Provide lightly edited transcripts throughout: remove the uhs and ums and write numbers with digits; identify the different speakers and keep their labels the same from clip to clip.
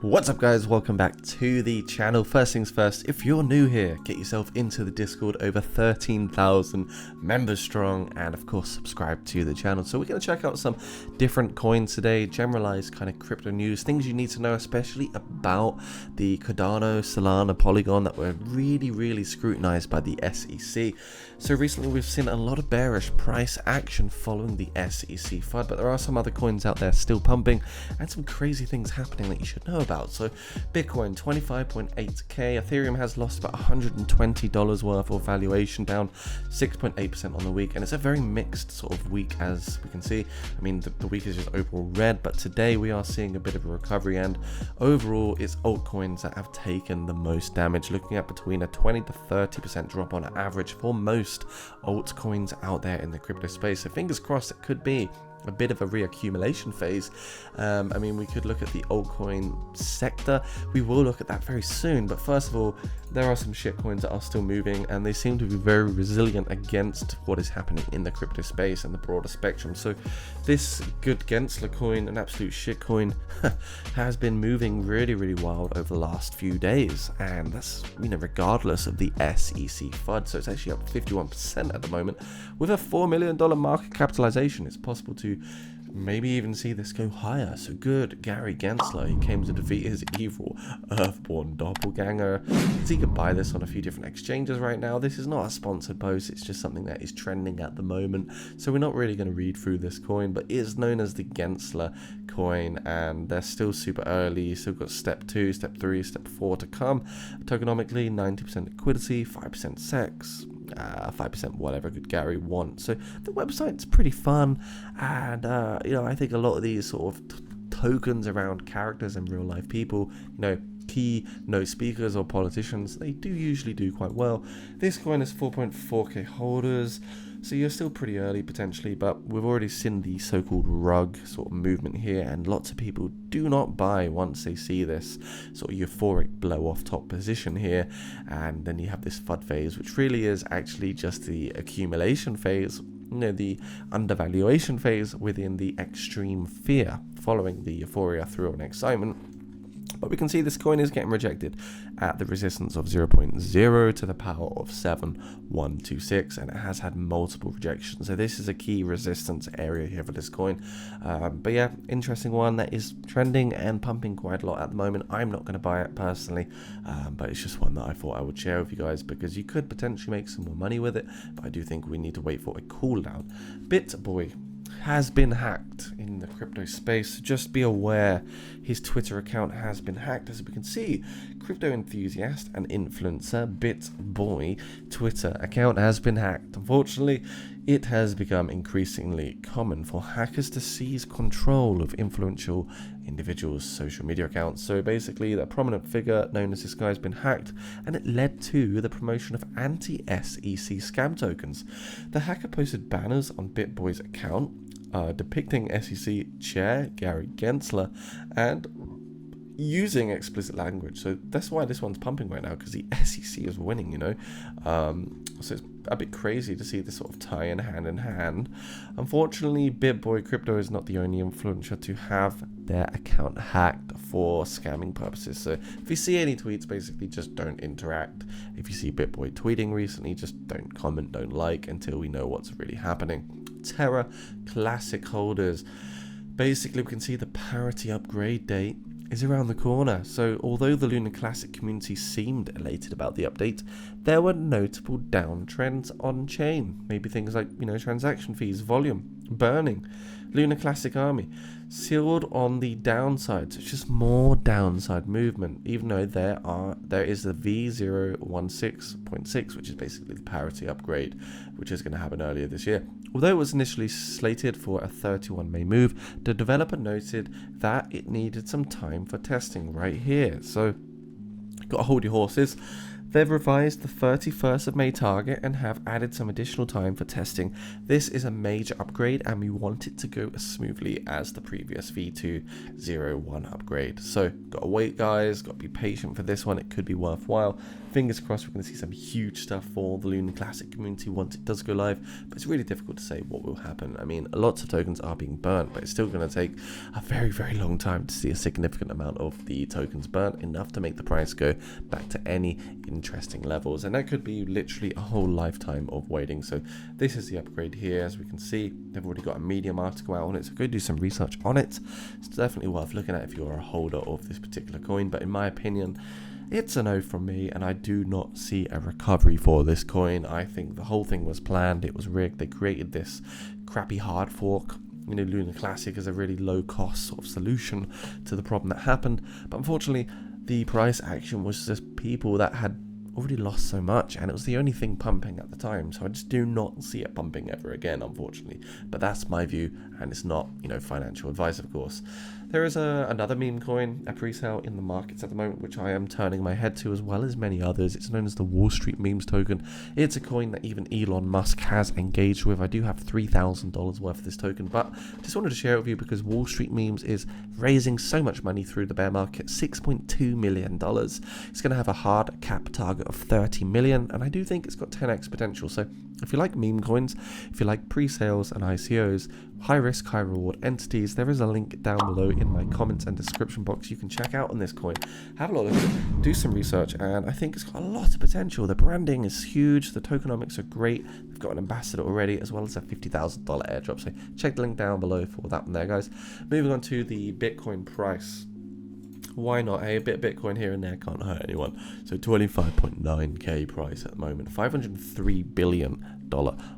Speaker 1: What's up guys, welcome back to the channel. First things first, if you're new here, get yourself into the Discord, over 13,000 members strong, and of course subscribe to the channel. So we're going to check out some different coins today, generalized kind of crypto news, things you need to know especially about the Cardano, Solana, Polygon that were really scrutinized by the SEC. So recently we've seen a lot of bearish price action following the SEC FUD, but there are some other coins out there still pumping and some crazy things happening that you should know about. So Bitcoin 25.8k, Ethereum has lost about $120 worth of valuation, down 6.8% on the week, and it's a very mixed sort of week as we can see. I mean the week is just overall red, but today we are seeing a bit of a recovery, and overall it's altcoins that have taken the most damage, looking at between a 20 to 30% drop on average for most altcoins out there in the crypto space. So fingers crossed it could be a bit of a reaccumulation phase. I mean, we could look at the altcoin sector. We will look at that very soon, but first of all, there are some shit coins that are still moving, and they seem to be very resilient against what is happening in the crypto space and the broader spectrum. So this good GENSLR coin, an absolute shit coin, has been moving really wild over the last few days, and that's, you know, regardless of the SEC FUD. So it's actually up 51% at the moment with a $4 million market capitalization. It's possible to maybe even see this go higher. So good Gary Gensler, he came to defeat his evil Earthborn doppelganger. So you can buy this on a few different exchanges right now. This is not a sponsored post, it's just something that is trending at the moment, so we're not really going to read through this coin, but it is known as the Gensler coin, and they're still super early. Still got step 2, step 3, step 4 to come. Tokenomically 90% liquidity, 5% sex, 5% whatever good Gary wants. So the website's pretty fun, and you know, I think a lot of these sort of tokens around characters and real life people, you know, keynote speakers or politicians, they do usually do quite well. This coin is 4.4k holders, so you're still pretty early potentially, but we've already seen the so-called rug sort of movement here, and lots of people do not buy once they see this sort of euphoric blow off top position here. And then you have this FUD phase, which really is actually just the accumulation phase, you know, the undervaluation phase within the extreme fear following the euphoria through an excitement. But we can see this coin is getting rejected at the resistance of 0.0 to the power of 7126, and it has had multiple rejections. So this is a key resistance area here for this coin. But yeah, interesting one that is trending and pumping quite a lot at the moment. I'm not going to buy it personally, but it's just one that I thought I would share with you guys because you could potentially make some more money with it, but I do think we need to wait for a cool down. Bitboy has been hacked in the crypto space, so just be aware his Twitter account has been hacked. As we can see, crypto enthusiast and influencer Bitboy Twitter account has been hacked. Unfortunately, it has become increasingly common for hackers to seize control of influential individuals' social media accounts. So basically, the prominent figure known as this guy has been hacked, and it led to the promotion of anti-SEC scam tokens. The hacker posted banners on Bitboy's account depicting SEC chair Gary Gensler and using explicit language. So that's why this one's pumping right now, because the SEC is winning, you know. So it's a bit crazy to see this sort of tie in hand. Unfortunately, Bitboy Crypto is not the only influencer to have their account hacked for scamming purposes. So if you see any tweets, basically just don't interact. If you see Bitboy tweeting recently, just don't comment, don't like until we know what's really happening. Terra Classic holders, basically we can see the Parity upgrade date is around the corner. So although the LUNC Classic community seemed elated about the update, there were notable downtrends on chain. Maybe things like, you know, transaction fees, volume, burning. LUNC Classic army sealed on the downside, so it's just more downside movement, even though there is the V016.6, which is basically the Parity upgrade, which is going to happen earlier this year. Although it was initially slated for a 31 May move, the developer noted that it needed some time for testing right here. So gotta hold your horses. They've revised the 31st of May target and have added some additional time for testing. This is a major upgrade and we want it to go as smoothly as the previous V2.01 upgrade. So gotta wait guys, gotta be patient for this one, it could be worthwhile. Fingers crossed we're going to see some huge stuff for the LUNC Classic community once it does go live, but it's really difficult to say what will happen. I mean, lots of tokens are being burnt, but it's still going to take a very, very long time to see a significant amount of the tokens burnt, enough to make the price go back to any interesting levels, and that could be literally a whole lifetime of waiting. So this is the upgrade here. As we can see, they've already got a Medium article out on it, so go do some research on it. It's definitely worth looking at if you're a holder of this particular coin, but in my opinion, it's a no from me, and I do not see a recovery for this coin. I think the whole thing was planned, it was rigged. They created this crappy hard fork. You know, LUNC Classic is a really low cost sort of solution to the problem that happened, but unfortunately the price action was just people that had already lost so much, and it was the only thing pumping at the time, so I just do not see it pumping ever again, unfortunately. But that's my view, and it's not, you know, financial advice, of course. There is another meme coin, a pre-sale in the markets at the moment, which I am turning my head to, as well as many others. It's known as the Wall Street Memes token. It's a coin that even Elon Musk has engaged with. I do have $3,000 worth of this token, but just wanted to share it with you because Wall Street Memes is raising so much money through the bear market, $6.2 million. It's going to have a hard cap target of 30 million, and I do think it's got 10x potential. So if you like meme coins, if you like pre-sales and ICOs, high risk, high reward entities, there is a link down below in my comments and description box you can check out on this coin. Have a look at it, do some research, and I think it's got a lot of potential. The branding is huge, the tokenomics are great, they've got an ambassador already, as well as a $50,000 airdrop, so check the link down below for that one there, guys. Moving on to the Bitcoin price. Why not? A bit of Bitcoin here and there can't hurt anyone. So 25.9k price at the moment, $503 billion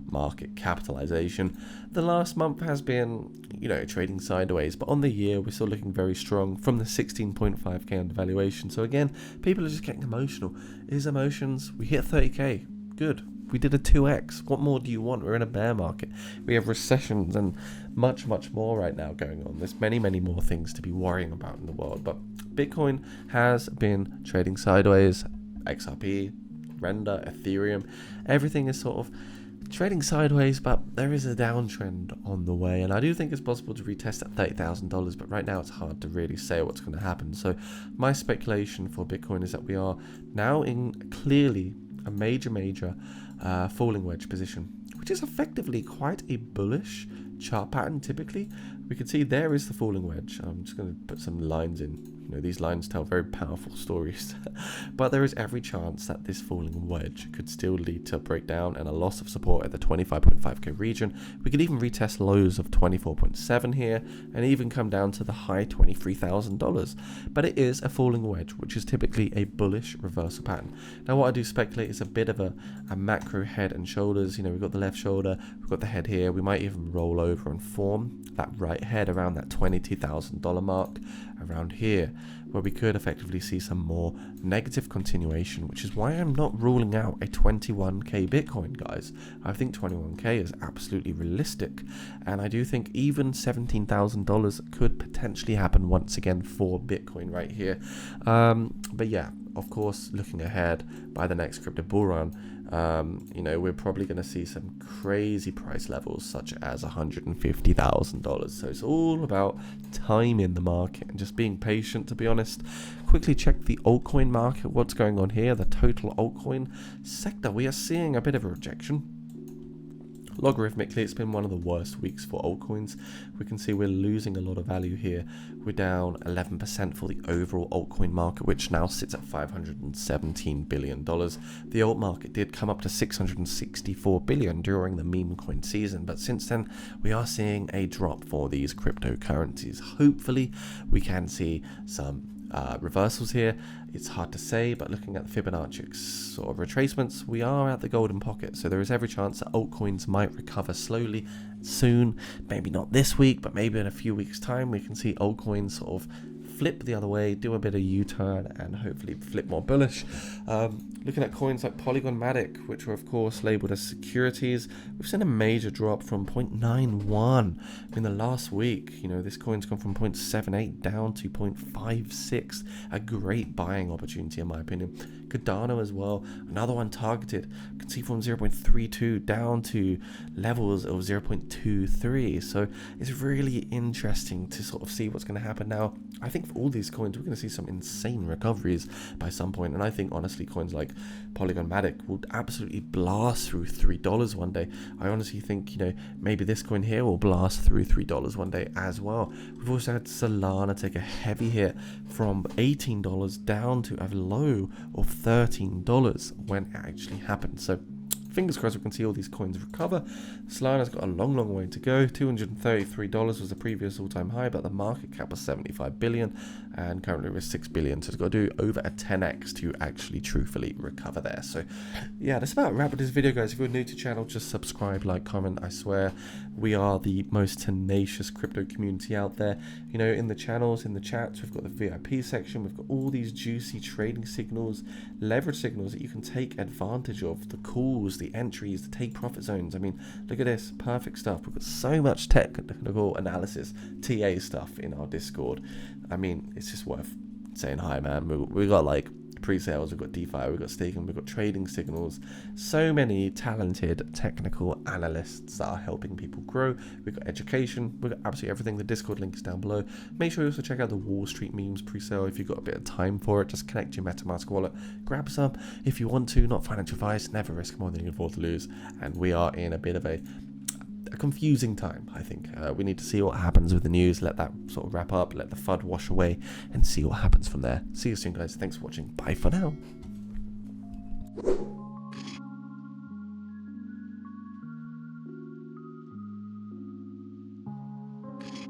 Speaker 1: market capitalization. The last month has been, you know, trading sideways, but on the year we're still looking very strong from the 16.5k under valuation. So again, people are just getting emotional. It is emotions. We hit 30k. Good. We did a 2x. What more do you want? We're in a bear market. We have recessions and much, much more right now going on. There's many, many more things to be worrying about in the world. But Bitcoin has been trading sideways. XRP, Render, Ethereum, everything is sort of trading sideways, but there is a downtrend on the way, and I do think it's possible to retest at $30,000, but right now it's hard to really say what's going to happen. So my speculation for Bitcoin is that we are now in clearly a major falling wedge position, which is effectively quite a bullish chart pattern. Typically we can see there is the falling wedge. I'm just going to put some lines in. You know, these lines tell very powerful stories. But there is every chance that this falling wedge could still lead to a breakdown and a loss of support at the 25.5k region. We could even retest lows of 24.7 here and even come down to the high $23,000. But it is a falling wedge, which is typically a bullish reversal pattern. Now what I do speculate is a bit of a macro head and shoulders. You know, we've got the left shoulder, we've got the head here. We might even roll over and form that right head around that $22,000 mark around here, where we could effectively see some more negative continuation, which is why I'm not ruling out a 21k Bitcoin, guys. I think 21k is absolutely realistic, and I do think even $17,000 could potentially happen once again for Bitcoin right here. But yeah, of course, looking ahead by the next crypto bull run, you know, we're probably going to see some crazy price levels such as $150,000. So it's all about time in the market and just being patient, to be honest. Quickly check the altcoin market. What's going on here? The total altcoin sector. We are seeing a bit of a rejection. Logarithmically, it's been one of the worst weeks for altcoins. We can see we're losing a lot of value here. We're down 11% for the overall altcoin market, which now sits at $517 billion. The alt market did come up to $664 billion during the meme coin season, but since then we are seeing a drop for these cryptocurrencies. Hopefully we can see some reversals here. It's hard to say, but looking at the Fibonacci sort of retracements, we are at the golden pocket, so there is every chance that altcoins might recover slowly soon. Maybe not this week, but maybe in a few weeks time we can see altcoins sort of flip the other way, do a bit of U-turn, and hopefully flip more bullish. Looking at coins like Polygon MATIC, which are of course labeled as securities, we've seen a major drop from 0.91 in the last week. You know, this coin's gone from 0.78 down to 0.56. A great buying opportunity in my opinion. Cardano as well, another one targeted. You can see from 0.32 down to levels of 0.23. So it's really interesting to sort of see what's going to happen now. I think for all these coins, we're going to see some insane recoveries by some point, and I think honestly coins like Polygon MATIC will absolutely blast through $3 one day. I honestly think, you know, maybe this coin here will blast through $3 one day as well. We've also had Solana take a heavy hit from $18 down to a low of $13 when it actually happened. So fingers crossed we can see all these coins recover. Solana's got a long way to go. $233 was the previous all-time high, but the market cap was 75 billion and currently we're 6 billion, so it's got to do over a 10x to actually truthfully recover there. So yeah, that's about a wrap with this video, guys. If you're new to the channel, just subscribe, like, comment. I swear we are the most tenacious crypto community out there. You know, in the channels, in the chats, we've got the VIP section, we've got all these juicy trading signals, leverage signals that you can take advantage of, the calls, the entries, the take profit zones. I mean, look at this, perfect stuff. We've got so much technical analysis, TA stuff in our Discord. I mean, it's just worth saying hi, man. We got like pre-sales, we've got DeFi, we've got staking, we've got trading signals, so many talented technical analysts that are helping people grow. We've got education, we've got absolutely everything. The Discord link is down below. Make sure you also check out the Wall Street memes pre-sale if you've got a bit of time for it. Just connect your MetaMask wallet, grab some if you want to. Not financial advice, never risk more than you can afford to lose, and we are in a bit of a confusing time. I think we need to see what happens with the news, let that sort of wrap up, let the FUD wash away, and see what happens from there. See you soon, guys. Thanks for watching. Bye for now.